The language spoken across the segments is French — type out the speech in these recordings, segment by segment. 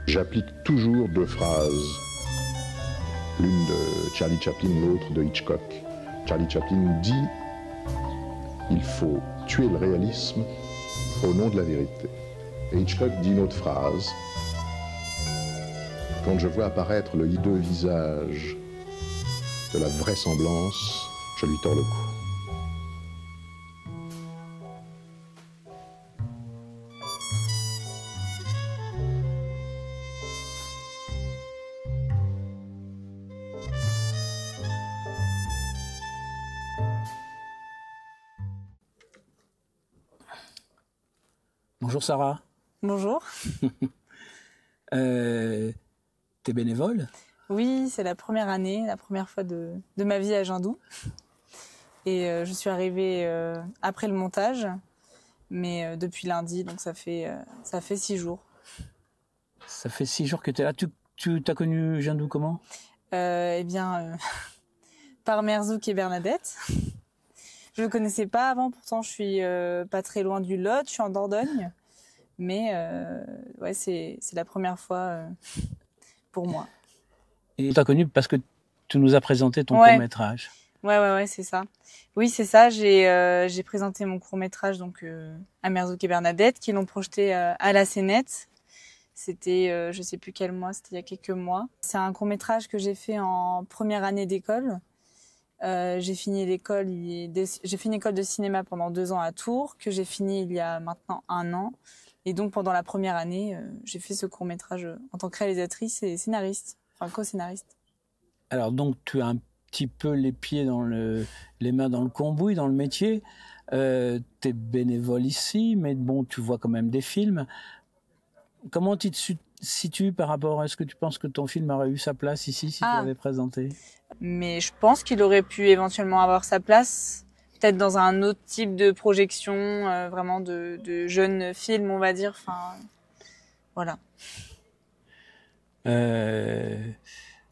J'applique toujours deux phrases, l'une de Charlie Chaplin, l'autre de Hitchcock. Charlie Chaplin dit « Il faut tuer le réalisme au nom de la vérité ». Et Hitchcock dit une autre phrase « Quand je vois apparaître le hideux visage de la vraisemblance, je lui tords le cou ». Bonjour Sarah. Bonjour. T'es bénévole? Oui, c'est la première année, la première fois de ma vie à Jindou. Et je suis arrivée après le montage, mais depuis lundi, donc ça fait 6 jours. Ça fait 6 jours que t'es là. Tu t'as connu Jindou comment? Eh bien, par Merzouk et Bernadette. Je le connaissais pas avant, pourtant je suis pas très loin du Lot, je suis en Dordogne. Mais ouais, c'est la première fois pour moi. Et t'as connu parce que tu nous as présenté ton Ouais. court-métrage. Ouais, c'est ça. Oui, c'est ça. J'ai présenté mon court-métrage donc à Merzouk et Bernadette, qui l'ont projeté à la Cénette. C'était, je sais plus quel mois, c'était il y a quelques mois. C'est un court-métrage que j'ai fait en première année d'école. J'ai fini l'école de cinéma pendant 2 ans à Tours, que j'ai fini il y a maintenant 1 an. Et donc pendant la première année, j'ai fait ce court-métrage en tant que réalisatrice et scénariste, enfin co-scénariste. Alors donc tu as un petit peu les pieds les mains dans le cambouis, dans le métier. T'es bénévole ici, mais bon, tu vois quand même des films. Comment tu te situes par rapport à est-ce que tu penses que ton film aurait eu sa place ici si tu l'avais présenté? Mais je pense qu'il aurait pu éventuellement avoir sa place, peut-être dans un autre type de projection, vraiment de jeunes films, on va dire. Enfin, voilà.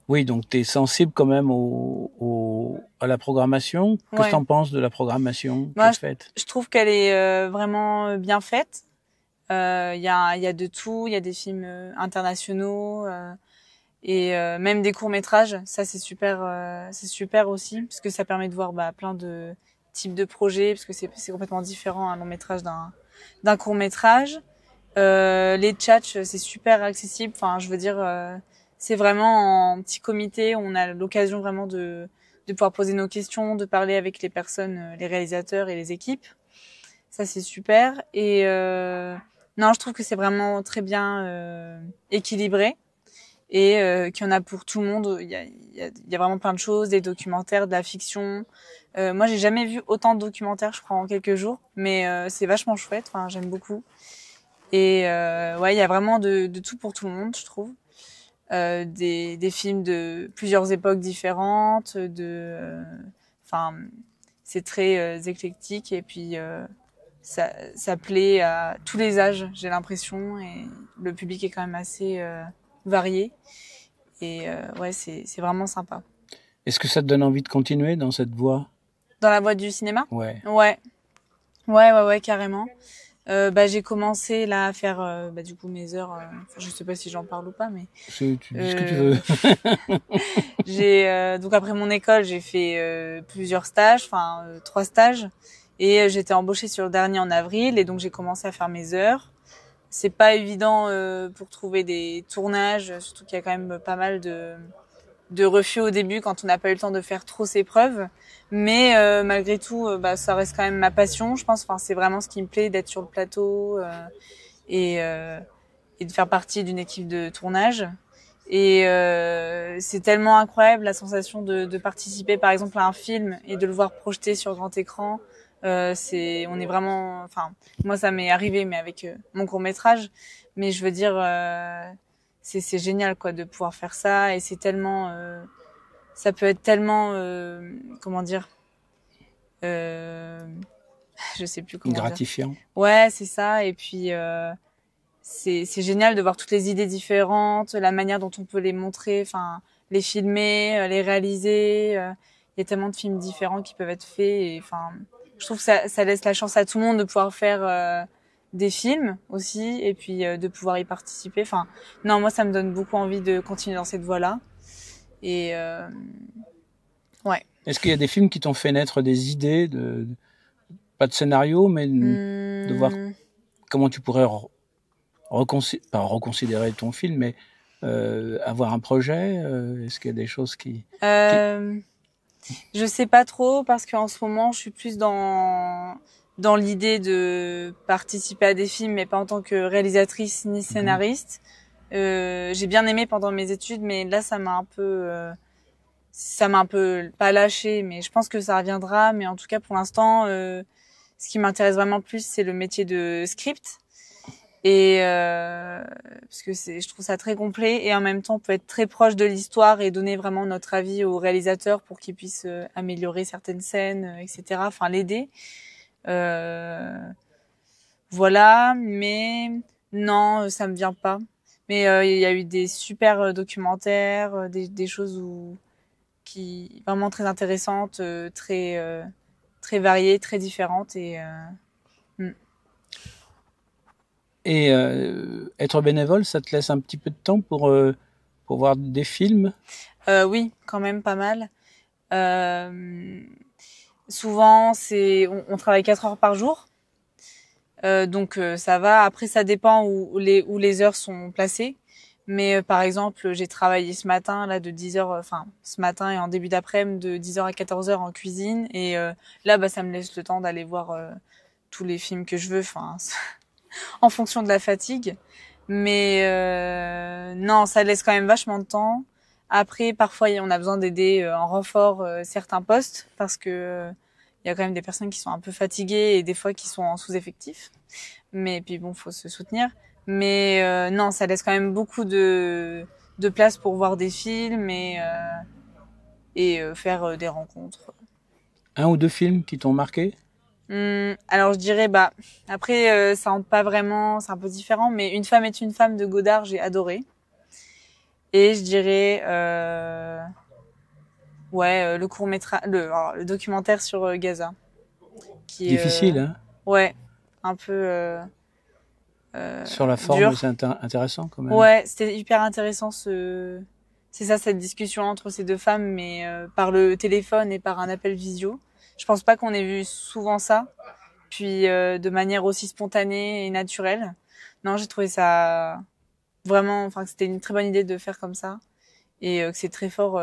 Oui, donc tu es sensible quand même à la programmation. Qu'est-ce que tu en penses de la programmation qui est faite? Je trouve qu'elle est vraiment bien faite. Il y a de tout, il y a des films internationaux et même des courts-métrages. Ça c'est super aussi parce que ça permet de voir plein de types de projets parce que c'est complètement différent un long-métrage d'un court-métrage. Les tchatchs, c'est super accessible. Enfin, je veux dire, c'est vraiment en petit comité. On a l'occasion vraiment de pouvoir poser nos questions, de parler avec les personnes, les réalisateurs et les équipes. Ça, c'est super. Et non, je trouve que c'est vraiment très bien équilibré et qu'il y en a pour tout le monde. Il y a vraiment plein de choses, des documentaires, de la fiction. Moi, j'ai jamais vu autant de documentaires, je crois, en quelques jours. Mais c'est vachement chouette. Enfin, j'aime beaucoup. Et ouais, il y a vraiment de tout pour tout le monde, je trouve. Des films de plusieurs époques différentes, enfin, c'est très éclectique et puis ça plaît à tous les âges, j'ai l'impression, et le public est quand même assez varié. Et ouais, c'est vraiment sympa. Est-ce que ça te donne envie de continuer dans cette voie? Dans la voie du cinéma? Ouais. Ouais, carrément. J'ai commencé là à faire du coup mes heures. Je sais pas si j'en parle ou pas, mais Tu dis ce que tu veux. J'ai donc après mon école, j'ai fait plusieurs stages, enfin 3 stages, et j'étais embauchée sur le dernier en avril, et donc j'ai commencé à faire mes heures. C'est pas évident pour trouver des tournages, surtout qu'il y a quand même pas mal de refus au début quand on n'a pas eu le temps de faire trop ses preuves. Mais malgré tout, ça reste quand même ma passion, je pense. Enfin, c'est vraiment ce qui me plaît d'être sur le plateau et de faire partie d'une équipe de tournage. Et c'est tellement incroyable la sensation de participer, par exemple, à un film et de le voir projeté sur grand écran. On est vraiment, enfin, moi ça m'est arrivé, mais avec mon court-métrage. Mais je veux dire, c'est génial quoi de pouvoir faire ça, et c'est tellement ça peut être tellement comment dire je sais plus comment gratifiant dire. Ouais, c'est ça. Et puis c'est génial de voir toutes les idées différentes, la manière dont on peut les montrer, enfin les filmer, les réaliser. Il y a tellement de films différents qui peuvent être faits, et enfin je trouve que ça laisse la chance à tout le monde de pouvoir faire des films aussi, et puis de pouvoir y participer. Enfin, non, moi, ça me donne beaucoup envie de continuer dans cette voie-là. Et ouais. Est-ce qu'il y a des films qui t'ont fait naître des idées, pas de scénario, mais de voir comment tu pourrais pas reconsidérer ton film, mais avoir un projet? Est-ce qu'il y a des choses qui... Je sais pas trop, parce qu'en ce moment, je suis plus dans l'idée de participer à des films, mais pas en tant que réalisatrice ni scénariste. J'ai bien aimé pendant mes études, mais là, ça m'a un peu pas lâché, mais je pense que ça reviendra. Mais en tout cas, pour l'instant, ce qui m'intéresse vraiment plus, c'est le métier de script. Et parce que je trouve ça très complet, et en même temps, on peut être très proche de l'histoire et donner vraiment notre avis au réalisateur pour qu'il puisse améliorer certaines scènes, etc. Enfin, l'aider. Voilà, mais non, ça me vient pas. Mais il y a eu des super documentaires, des choses qui vraiment très intéressantes, très variées, très différentes, et être bénévole, ça te laisse un petit peu de temps pour voir des films? Oui, quand même pas mal. Souvent, on travaille 4 heures par jour. Donc ça va. Après, ça dépend où les heures sont placées. Mais par exemple, j'ai travaillé ce matin là de 10h, enfin ce matin et en début d'après-midi de 10h à 14h en cuisine, et là bah ça me laisse le temps d'aller voir tous les films que je veux, enfin en fonction de la fatigue. Mais non, ça laisse quand même vachement de temps. Après, parfois on a besoin d'aider en renfort certains postes, parce que il y a quand même des personnes qui sont un peu fatiguées et des fois qui sont en sous-effectif. Mais puis bon, faut se soutenir. Mais non, ça laisse quand même beaucoup de place pour voir des films et faire des rencontres. Un ou deux films qui t'ont marqué? Alors je dirais, bah après ça rentre pas vraiment, c'est un peu différent, mais Une femme est une femme de Godard, j'ai adoré. Et je dirais le court-métrage, le documentaire sur Gaza, qui est difficile, hein? Ouais, un peu sur la forme, dur. C'est intéressant quand même. Ouais, c'était hyper intéressant c'est ça, cette discussion entre ces deux femmes, mais par le téléphone et par un appel visio. Je pense pas qu'on ait vu souvent ça, puis de manière aussi spontanée et naturelle. Non, j'ai trouvé ça vraiment, enfin que c'était une très bonne idée de faire comme ça, et que c'est très fort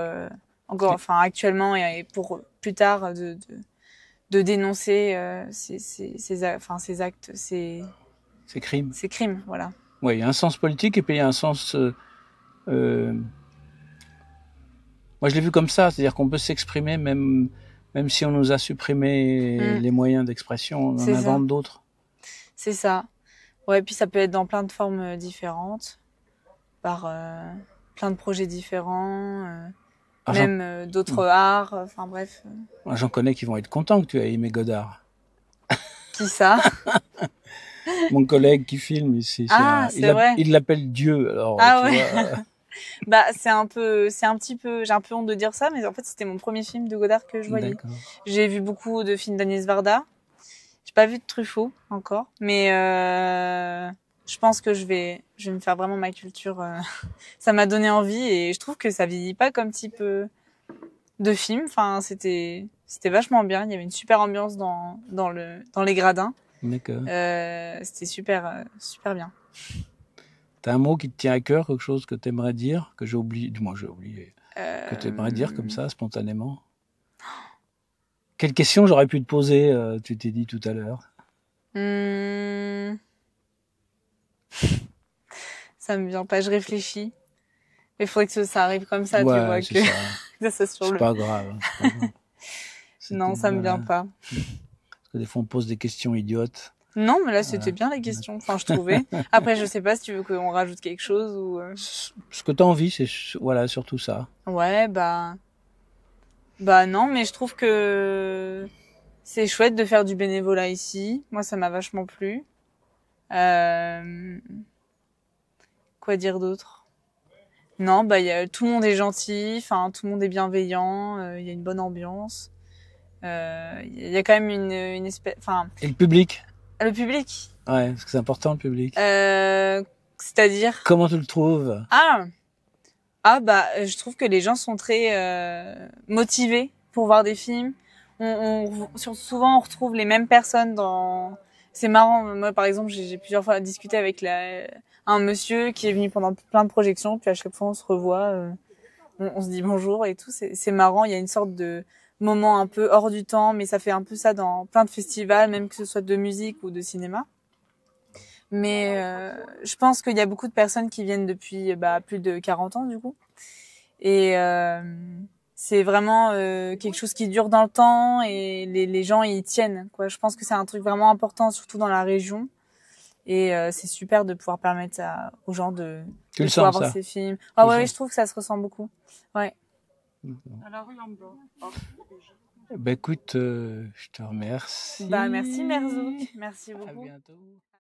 encore, enfin actuellement, et pour plus tard de dénoncer ces actes, ces crimes, voilà. Ouais, il y a un sens politique, et puis il y a un sens moi je l'ai vu comme ça, c'est-à-dire qu'on peut s'exprimer même si on nous a supprimé les moyens d'expression, on en invente d'autres. C'est ça. Ouais, puis ça peut être dans plein de formes différentes, par plein de projets différents, même d'autres arts, enfin bref. J'en connais qui vont être contents que tu aies aimé Godard. Qui ça? Mon collègue qui filme ici. Il l'appelle Dieu, alors tu vois. Bah c'est un petit peu, j'ai un peu honte de dire ça, mais en fait c'était mon premier film de Godard que je voyais. J'ai vu beaucoup de films d'Agnès Varda. J'ai pas vu de Truffaut encore, mais je pense que je vais me faire vraiment ma culture. Ça m'a donné envie, et je trouve que ça vieillit pas comme type de film. Enfin, c'était vachement bien. Il y avait une super ambiance dans les gradins. D'accord. C'était super bien. T'as un mot qui te tient à cœur, quelque chose que t'aimerais dire, que j'ai oublié, du moins j'ai oublié, que t'aimerais dire comme ça, spontanément? Quelle question j'aurais pu te poser, tu t'es dit tout à l'heure? Ça me vient pas, je réfléchis. Mais il faudrait que ça arrive comme ça, tu vois, que ça sur c'est pas grave. Non, ça me vient pas. Parce que des fois on pose des questions idiotes. Non, mais là c'était bien les questions, enfin je trouvais. Après je sais pas si tu veux qu'on rajoute quelque chose ou... Ce que t'as envie, c'est surtout ça. Ouais, bah non, mais je trouve que c'est chouette de faire du bénévolat ici. Moi ça m'a vachement plu. Quoi dire d'autre? Non, bah tout le monde est gentil, enfin tout le monde est bienveillant, il y a une bonne ambiance. Il y a quand même une espèce, enfin... Et le public? Le public, Ouais, parce que c'est important le public. C'est-à-dire? Comment tu le trouves? Bah, je trouve que les gens sont très motivés pour voir des films. Souvent, on retrouve les mêmes personnes dans. C'est marrant. Moi, par exemple, j'ai plusieurs fois discuté avec un monsieur qui est venu pendant plein de projections, puis à chaque fois, on se revoit, on se dit bonjour et tout. C'est marrant. Il y a une sorte de moment un peu hors du temps, mais ça fait un peu ça dans plein de festivals, même que ce soit de musique ou de cinéma. Mais je pense qu'il y a beaucoup de personnes qui viennent depuis plus de 40 ans du coup. Et c'est vraiment quelque chose qui dure dans le temps et les gens y tiennent, quoi. Je pense que c'est un truc vraiment important, surtout dans la région. Et c'est super de pouvoir permettre aux gens de pouvoir voir ces films. Ah ouais, je trouve que ça se ressent beaucoup. Ouais. À la rue en blanc. Écoute, je te remercie. Merci Merzouk. Merci beaucoup. À bientôt.